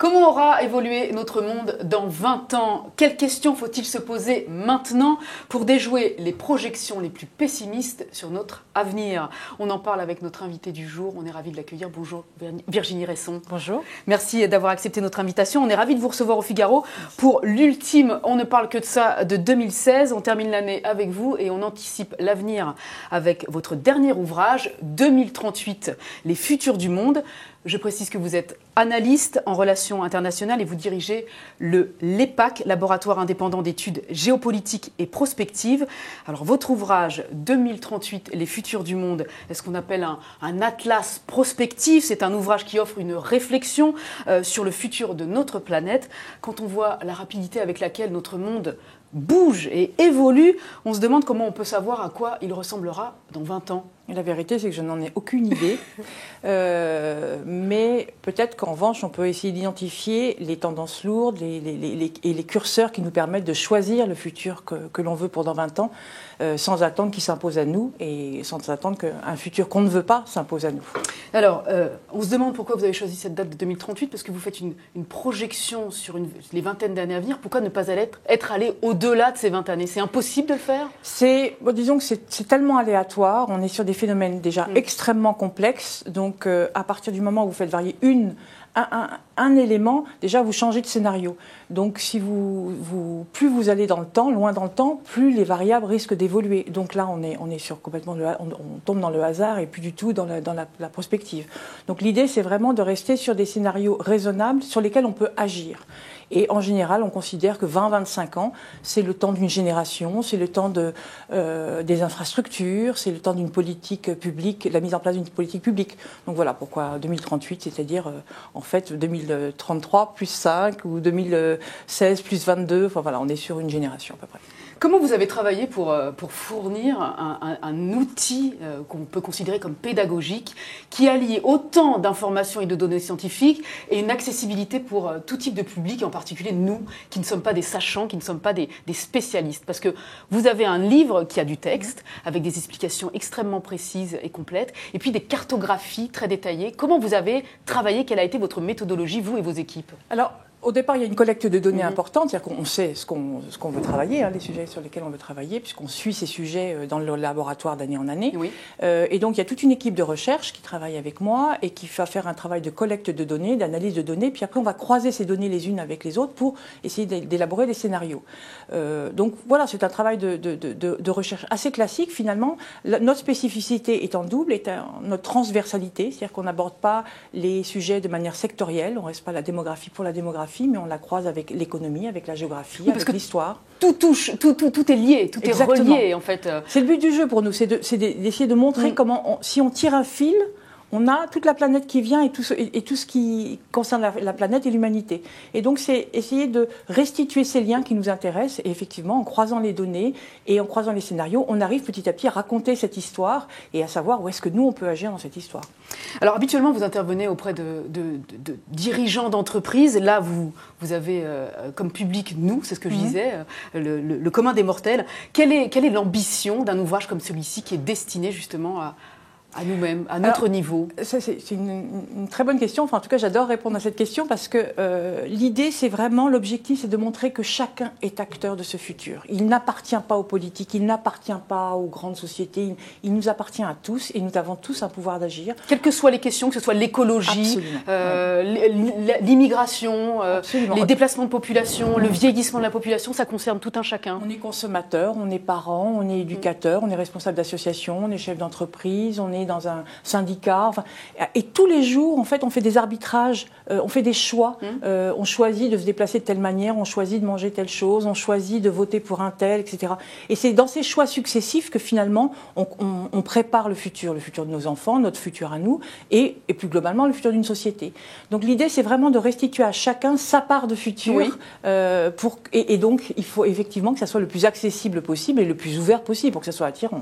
Comment aura évolué notre monde dans 20 ans? Quelles questions faut-il se poser maintenant pour déjouer les projections les plus pessimistes sur notre avenir? On en parle avec notre invité du jour. On est ravis de l'accueillir. Bonjour Virginie Resson. Bonjour. Merci d'avoir accepté notre invitation. On est ravis de vous recevoir au Figaro pour l'ultime On ne parle que de ça de 2016. On termine l'année avec vous et on anticipe l'avenir avec votre dernier ouvrage, 2038, les futurs du monde. Je précise que vous êtes analyste en relations internationales et vous dirigez l'EPAC, Laboratoire indépendant d'études géopolitiques et prospectives. Alors votre ouvrage 2038, les futurs du monde, est ce qu'on appelle un atlas prospectif. C'est un ouvrage qui offre une réflexion sur le futur de notre planète. Quand on voit la rapidité avec laquelle notre monde bouge et évolue, on se demande comment on peut savoir à quoi il ressemblera dans 20 ans. La vérité, c'est que je n'en ai aucune idée. Mais peut-être qu'en revanche, on peut essayer d'identifier les tendances lourdes et les curseurs qui nous permettent de choisir le futur que l'on veut pour dans 20 ans, sans attendre qu'il s'impose à nous et sans attendre qu'un futur qu'on ne veut pas s'impose à nous. Alors, on se demande pourquoi vous avez choisi cette date de 2038, parce que vous faites une projection sur les vingtaines d'années à venir. Pourquoi ne pas être allé au-delà de ces 20 années? C'est impossible de le faire? Disons que c'est tellement aléatoire. On est sur des phénomènes déjà extrêmement complexes. Donc, à partir du moment où vous faites varier un élément, déjà vous changez de scénario. Donc si plus vous allez dans le temps, loin dans le temps, plus les variables risquent d'évoluer. Donc là on est sur complètement on tombe dans le hasard et plus du tout dans la prospective. Donc l'idée c'est vraiment de rester sur des scénarios raisonnables sur lesquels on peut agir. Et en général, on considère que 20-25 ans, c'est le temps d'une génération, c'est le temps des infrastructures, c'est le temps d'une politique publique, la mise en place d'une politique publique. Donc voilà pourquoi 2038, c'est-à-dire en fait 2033 plus 5 ou 2016 plus 22, enfin voilà, on est sur une génération à peu près. Comment vous avez travaillé pour fournir un outil qu'on peut considérer comme pédagogique, qui allie autant d'informations et de données scientifiques et une accessibilité pour tout type de public, et en particulier nous, qui ne sommes pas des sachants, qui ne sommes pas des spécialistes? Parce que vous avez un livre qui a du texte, avec des explications extrêmement précises et complètes, et puis des cartographies très détaillées. Comment vous avez travaillé? Quelle a été votre méthodologie, vous et vos équipes? Alors, au départ, il y a une collecte de données importante, c'est-à-dire qu'on sait ce qu'on veut travailler, les sujets sur lesquels on veut travailler, puisqu'on suit ces sujets dans le laboratoire d'année en année. Oui. Et donc, il y a toute une équipe de recherche qui travaille avec moi et qui va faire un travail de collecte de données, d'analyse de données, puis après, on va croiser ces données les unes avec les autres pour essayer d'élaborer des scénarios. Donc, voilà, c'est un travail de recherche assez classique, finalement. Notre spécificité étant double, est notre transversalité, c'est-à-dire qu'on n'aborde pas les sujets de manière sectorielle, on ne reste pas la démographie pour la démographie, mais on la croise avec l'économie, avec la géographie, avec l'histoire. Tout touche, tout est lié, tout Exactement. Est relié en fait. C'est le but du jeu pour nous, c'est d'essayer de montrer comment, si on tire un fil, on a toute la planète qui vient et tout ce qui concerne la planète et l'humanité. Et donc, c'est essayer de restituer ces liens qui nous intéressent. Et effectivement, en croisant les données et en croisant les scénarios, on arrive petit à petit à raconter cette histoire et à savoir où est-ce que nous, on peut agir dans cette histoire. Alors, habituellement, vous intervenez auprès de dirigeants d'entreprises. Là, vous avez comme public, nous, c'est ce que je disais, le commun des mortels. Quelle est l'ambition d'un ouvrage comme celui-ci qui est destiné justement à nous-mêmes, à notre niveau? Ça, c'est une très bonne question. Enfin, en tout cas, j'adore répondre à cette question parce que l'idée, c'est vraiment, l'objectif, c'est de montrer que chacun est acteur de ce futur. Il n'appartient pas aux politiques, il n'appartient pas aux grandes sociétés, il nous appartient à tous et nous avons tous un pouvoir d'agir. Quelles que soient les questions, que ce soit l'écologie, l'immigration, les déplacements de population, le vieillissement de la population, ça concerne tout un chacun. On est consommateur, on est parent, on est éducateur, on est responsable d'association, on est chef d'entreprise, on est dans un syndicat, et tous les jours, en fait, on fait des arbitrages, on fait des choix, on choisit de se déplacer de telle manière, on choisit de manger telle chose, on choisit de voter pour un tel, etc. Et c'est dans ces choix successifs que finalement, on prépare le futur de nos enfants, notre futur à nous, et plus globalement, le futur d'une société. Donc l'idée, c'est vraiment de restituer à chacun sa part de futur, et donc, il faut effectivement que ça soit le plus accessible possible et le plus ouvert possible pour que ça soit attirant.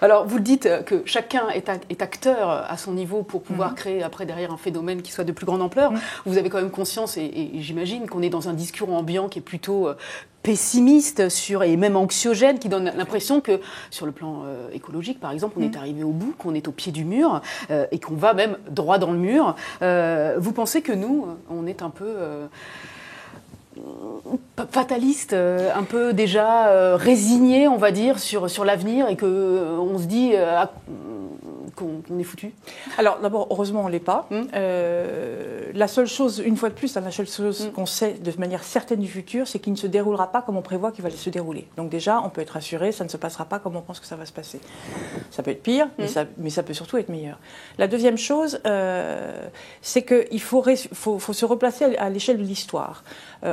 Alors, vous dites que chacun chacun est acteur à son niveau pour pouvoir créer après derrière un phénomène qui soit de plus grande ampleur. Vous avez quand même conscience, et j'imagine qu'on est dans un discours ambiant qui est plutôt pessimiste et même anxiogène, qui donne l'impression que sur le plan écologique, par exemple, on est arrivé au bout, qu'on est au pied du mur et qu'on va même droit dans le mur. Vous pensez que nous, on est un peu fataliste, un peu déjà résigné, on va dire, sur l'avenir et qu'on se dit qu'on est foutu? Alors d'abord, heureusement, on ne l'est pas. La seule chose, une fois de plus, la seule chose qu'on sait de manière certaine du futur, c'est qu'il ne se déroulera pas comme on prévoit qu'il va se dérouler. Donc déjà, on peut être rassuré, ça ne se passera pas comme on pense que ça va se passer. Ça peut être pire, mais ça peut surtout être meilleur. La deuxième chose, c'est qu'il faut se replacer à l'échelle de l'histoire.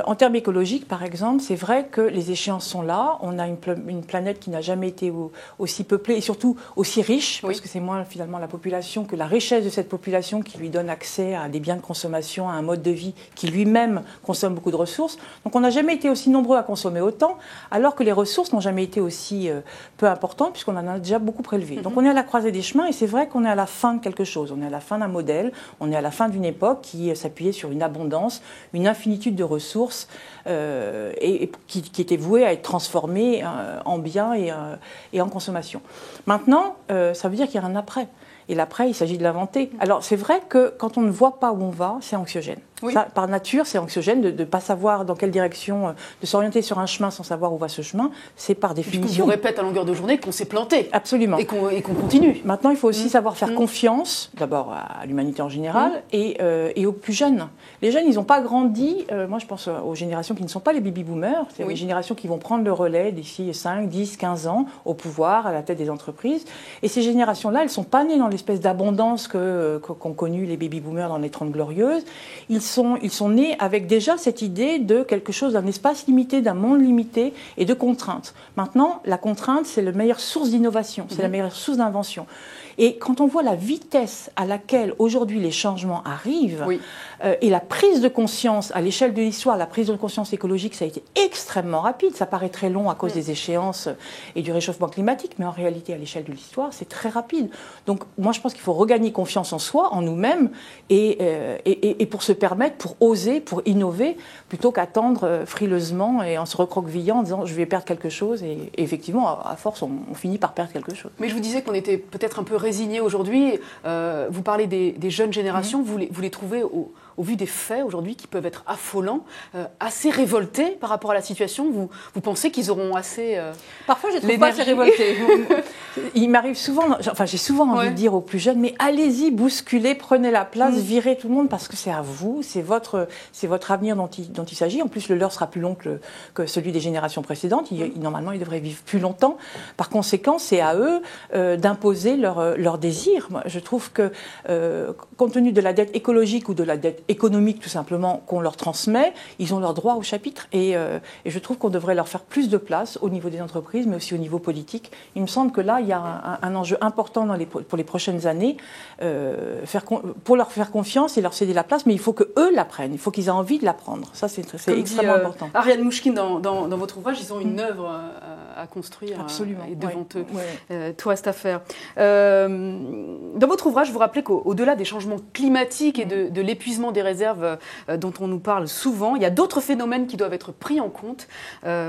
En termes écologiques, par exemple, c'est vrai que les échéances sont là. On a une planète qui n'a jamais été aussi peuplée et surtout aussi riche, parce que c'est moins finalement la population que la richesse de cette population qui lui donne accès à des biens de consommation, à un mode de vie qui lui-même consomme beaucoup de ressources. Donc on n'a jamais été aussi nombreux à consommer autant, alors que les ressources n'ont jamais été aussi peu importantes, puisqu'on en a déjà beaucoup prélevé. Donc on est à la croisée des chemins et c'est vrai qu'on est à la fin de quelque chose. On est à la fin d'un modèle, on est à la fin d'une époque qui s'appuyait sur une abondance, une infinitude de ressources et qui était vouée à être transformée en biens et en consommation. Maintenant, ça veut dire qu'il y a un après. Et l'après, il s'agit de l'inventer. Alors, c'est vrai que quand on ne voit pas où on va, c'est anxiogène. Oui. Ça, par nature, c'est anxiogène de ne pas savoir dans quelle direction, de s'orienter sur un chemin sans savoir où va ce chemin. C'est par définition. On répète à longueur de journée qu'on s'est planté. Absolument. Et qu'on continue. Maintenant, il faut aussi savoir faire confiance, d'abord à l'humanité en général, et aux plus jeunes. Les jeunes, ils n'ont pas grandi. Moi, je pense aux générations qui ne sont pas les baby-boomers. C'est les générations qui vont prendre le relais d'ici 5, 10, 15 ans, au pouvoir, à la tête des entreprises. Et ces générations-là, elles ne sont pas nées dans l'espèce d'abondance qu'ont connu les baby-boomers dans les 30 glorieuses. Ils sont nés avec déjà cette idée de quelque chose, d'un espace limité, d'un monde limité et de contraintes. Maintenant, la contrainte, c'est la meilleure source d'innovation, c'est la meilleure source d'invention. Et quand on voit la vitesse à laquelle aujourd'hui les changements arrivent, et la prise de conscience à l'échelle de l'histoire, la prise de conscience écologique, ça a été extrêmement rapide. Ça paraît très long à cause des échéances et du réchauffement climatique, mais en réalité, à l'échelle de l'histoire, c'est très rapide. Donc moi, je pense qu'il faut regagner confiance en soi, en nous-mêmes, et pour se permettre, pour oser, pour innover, plutôt qu'attendre frileusement et en se recroquevillant en disant « je vais perdre quelque chose ». Et effectivement, à force, on finit par perdre quelque chose. Mais je vous disais qu'on était peut-être un peu résignés aujourd'hui. Vous parlez des jeunes générations, vous les trouvez au vu des faits aujourd'hui qui peuvent être affolants, assez révoltés par rapport à la situation. Vous pensez qu'ils auront assez Parfois, je ne trouve pas assez révoltés. Il m'arrive souvent, j'ai souvent envie de dire aux plus jeunes, mais allez-y, bousculez, prenez la place, virez tout le monde, parce que c'est à vous, c'est votre avenir dont il s'agit. En plus, le leur sera plus long que celui des générations précédentes. Normalement, ils devraient vivre plus longtemps. Par conséquent, c'est à eux d'imposer leur désir. Moi, je trouve que, compte tenu de la dette écologique ou de la dette économique, tout simplement, qu'on leur transmet, ils ont leur droit au chapitre. Et je trouve qu'on devrait leur faire plus de place au niveau des entreprises, mais aussi au niveau politique. Il me semble que là, il y a un enjeu important pour les prochaines années, pour leur faire confiance et leur céder la place, mais il faut qu'eux la prennent, il faut qu'ils aient envie de la prendre. Ça, c'est extrêmement important. Ariane Mouchkine, dans votre ouvrage, ils ont une œuvre à construire. Absolument. Et devant eux. Tout reste à faire. Dans votre ouvrage, vous rappelez qu'au-delà des changements climatiques et de l'épuisement des réserves dont on nous parle souvent, il y a d'autres phénomènes qui doivent être pris en compte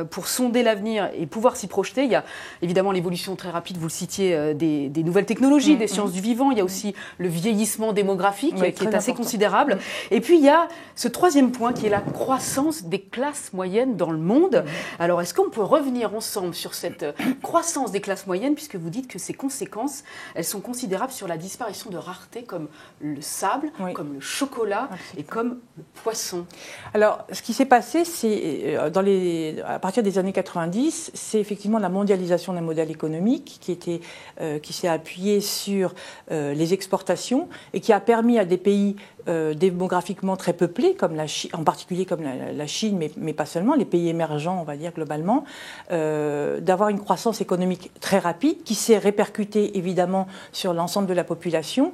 pour sonder l'avenir et pouvoir s'y projeter. Il y a évidemment l'évolution très rapide, vous le citiez, des nouvelles technologies, des sciences du vivant. Il y a aussi le vieillissement démographique qui est assez considérable. Et puis il y a ce troisième point qui est la croissance des classes moyennes dans le monde. Alors est-ce qu'on peut revenir ensemble sur cette croissance des classes moyennes, puisque vous dites que ces conséquences, elles sont considérables sur la disparition de raretés comme le sable, comme le chocolat et comme le poisson. Alors, ce qui s'est passé, c'est à partir des années 90, c'est effectivement la mondialisation d'un modèle économique qui s'est appuyé sur les exportations et qui a permis à des pays démographiquement très peuplés, comme la Chine, en particulier comme la Chine, mais pas seulement, les pays émergents, on va dire globalement, d'avoir une croissance économique très rapide qui s'est répercutée évidemment sur l'ensemble de la population,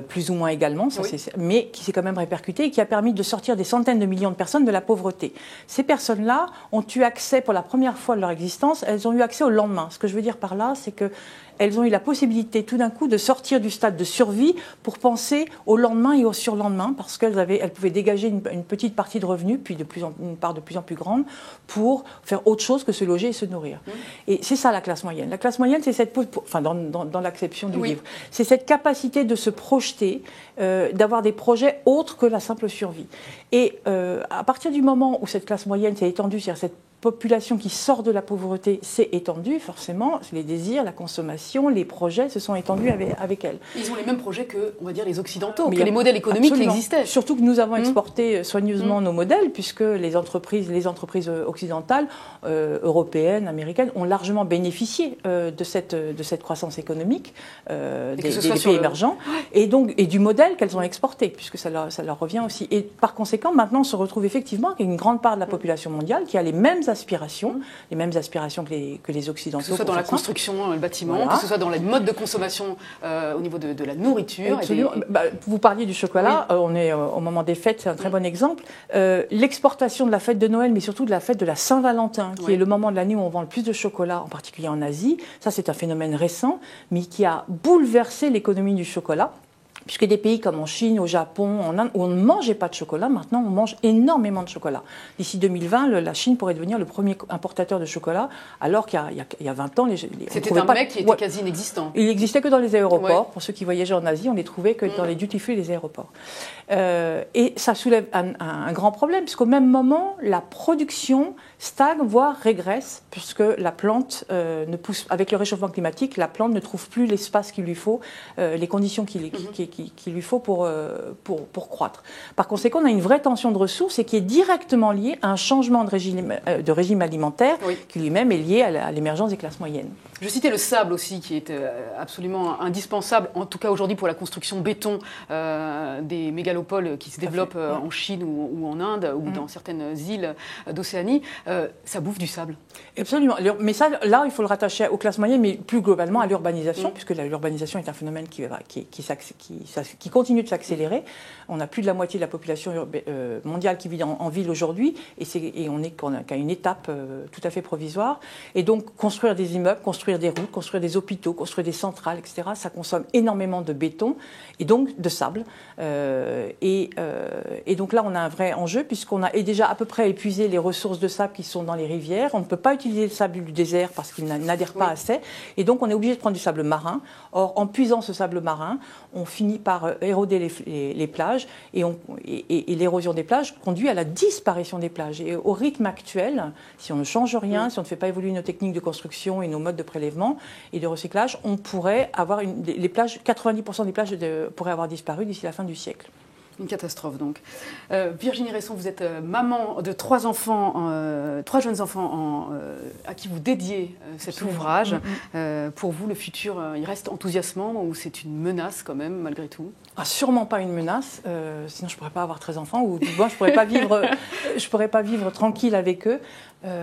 plus ou moins également, mais qui s'est quand même répercutée et qui a permis de sortir des centaines de millions de personnes de la pauvreté. Ces personnes-là ont eu accès pour la première fois de leur existence, elles ont eu accès au lendemain. Ce que je veux dire par là, c'est que elles ont eu la possibilité tout d'un coup de sortir du stade de survie pour penser au lendemain et au surlendemain, parce qu'elles pouvaient dégager une petite partie de revenus, puis une part de plus en plus grande, pour faire autre chose que se loger et se nourrir. Et c'est ça la classe moyenne. La classe moyenne, c'est cette, enfin dans l'acception du livre, c'est cette capacité de se projeter, d'avoir des projets autres que la simple survie. Et à partir du moment où cette classe moyenne s'est étendue, c'est-à-dire cette population qui sort de la pauvreté s'est étendue, forcément, les désirs, la consommation, les projets se sont étendus avec elle. Ils ont les mêmes projets que, on va dire, les Occidentaux, que les modèles économiques qui existaient. Surtout que nous avons exporté soigneusement nos modèles, puisque les entreprises occidentales, européennes, américaines, ont largement bénéficié de cette croissance économique des pays émergents, et du modèle qu'elles ont exporté, puisque ça leur revient aussi. Et par conséquent, maintenant, on se retrouve effectivement avec une grande part de la population mondiale qui a les mêmes aspirations que les Occidentaux. Que ce soit dans la construction, le bâtiment, que ce soit dans les modes de consommation au niveau de la nourriture. Vous parliez du chocolat, on est au moment des fêtes, c'est un très bon exemple. L'exportation de la fête de Noël, mais surtout de la fête de la Saint-Valentin, qui est le moment de l'année où on vend le plus de chocolat, en particulier en Asie, ça c'est un phénomène récent, mais qui a bouleversé l'économie du chocolat. Puisque des pays comme en Chine, au Japon, en Inde, où on ne mangeait pas de chocolat, maintenant on mange énormément de chocolat. D'ici 2020, la Chine pourrait devenir le premier importateur de chocolat, alors qu'il y a 20 ans, c'était un mec qui était quasi inexistant. Il n'existait que dans les aéroports. Pour ceux qui voyageaient en Asie, on les trouvait que dans les duty-free des aéroports. Et ça soulève un grand problème, puisqu'au même moment, la production stagne, voire régresse, puisque la plante ne pousse, avec le réchauffement climatique, la plante ne trouve plus l'espace qu'il lui faut, les conditions qu'il lui faut pour croître. Par conséquent, on a une vraie tension de ressources et qui est directement liée à un changement de régime alimentaire qui lui-même est lié à l'émergence des classes moyennes. Je citais le sable aussi, qui est absolument indispensable, en tout cas aujourd'hui pour la construction béton des mégalopoles qui se développent en Chine ou en Inde ou dans certaines îles d'Océanie. Ça bouffe du sable. Absolument. Mais ça, là, il faut le rattacher aux classes moyennes, mais plus globalement à l'urbanisation, puisque l'urbanisation est un phénomène qui continue de s'accélérer. On a plus de la moitié de la population mondiale qui vit en ville aujourd'hui, et on est qu'à une étape tout à fait provisoire. Et donc, construire des immeubles, construire des routes, construire des hôpitaux, construire des centrales, etc., ça consomme énormément de béton et donc de sable. Et donc là, on a un vrai enjeu, puisqu'on a déjà à peu près épuisé les ressources de sable qui sont dans les rivières. On ne peut pas utiliser le sable du désert parce qu'il n'adhère pas assez. Et donc, on est obligé de prendre du sable marin. Or, en puisant ce sable marin, on finit par éroder les plages. Et l'érosion des plages conduit à la disparition des plages. Et au rythme actuel, si on ne change rien, si on ne fait pas évoluer nos techniques de construction et nos modes de prélèvement et de recyclage, on pourrait avoir les plages, 90% des plages pourraient avoir disparu d'ici la fin du siècle. Une catastrophe donc. Virginie Resson, vous êtes maman de 3 jeunes enfants à qui vous dédiez cet ouvrage. Pour vous, le futur, il reste enthousiasmant ou c'est une menace quand même malgré tout? Sûrement pas une menace, sinon je ne pourrais pas avoir 13 enfants ou du moins je ne pourrais pas vivre tranquille avec eux.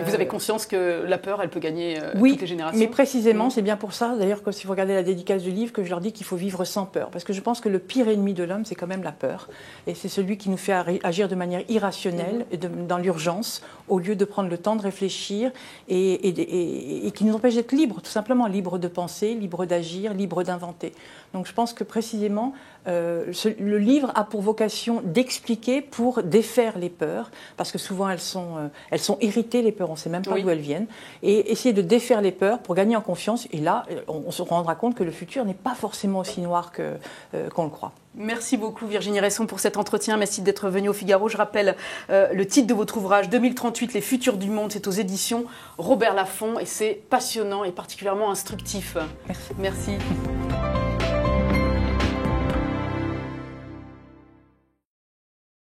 Vous avez conscience que la peur, elle peut gagner toutes les générations? Mais précisément, c'est bien pour ça, d'ailleurs, que si vous regardez la dédicace du livre, que je leur dis qu'il faut vivre sans peur. Parce que je pense que le pire ennemi de l'homme, c'est quand même la peur. Et c'est celui qui nous fait agir de manière irrationnelle, dans l'urgence, au lieu de prendre le temps de réfléchir et qui nous empêche d'être libres, tout simplement, libres de penser, libres d'agir, libres d'inventer. Donc je pense que précisément, le livre a pour vocation d'expliquer pour défaire les peurs, parce que souvent elles sont héritées, les peurs, on ne sait même pas d'où elles viennent, et essayer de défaire les peurs pour gagner en confiance. Et là, on se rendra compte que le futur n'est pas forcément aussi noir qu'on le croit. Merci beaucoup Virginie Resson pour cet entretien. Merci d'être venue au Figaro. Je rappelle le titre de votre ouvrage 2038, Les futurs du monde. C'est aux éditions Robert Laffont et c'est passionnant et particulièrement instructif. Merci. Merci.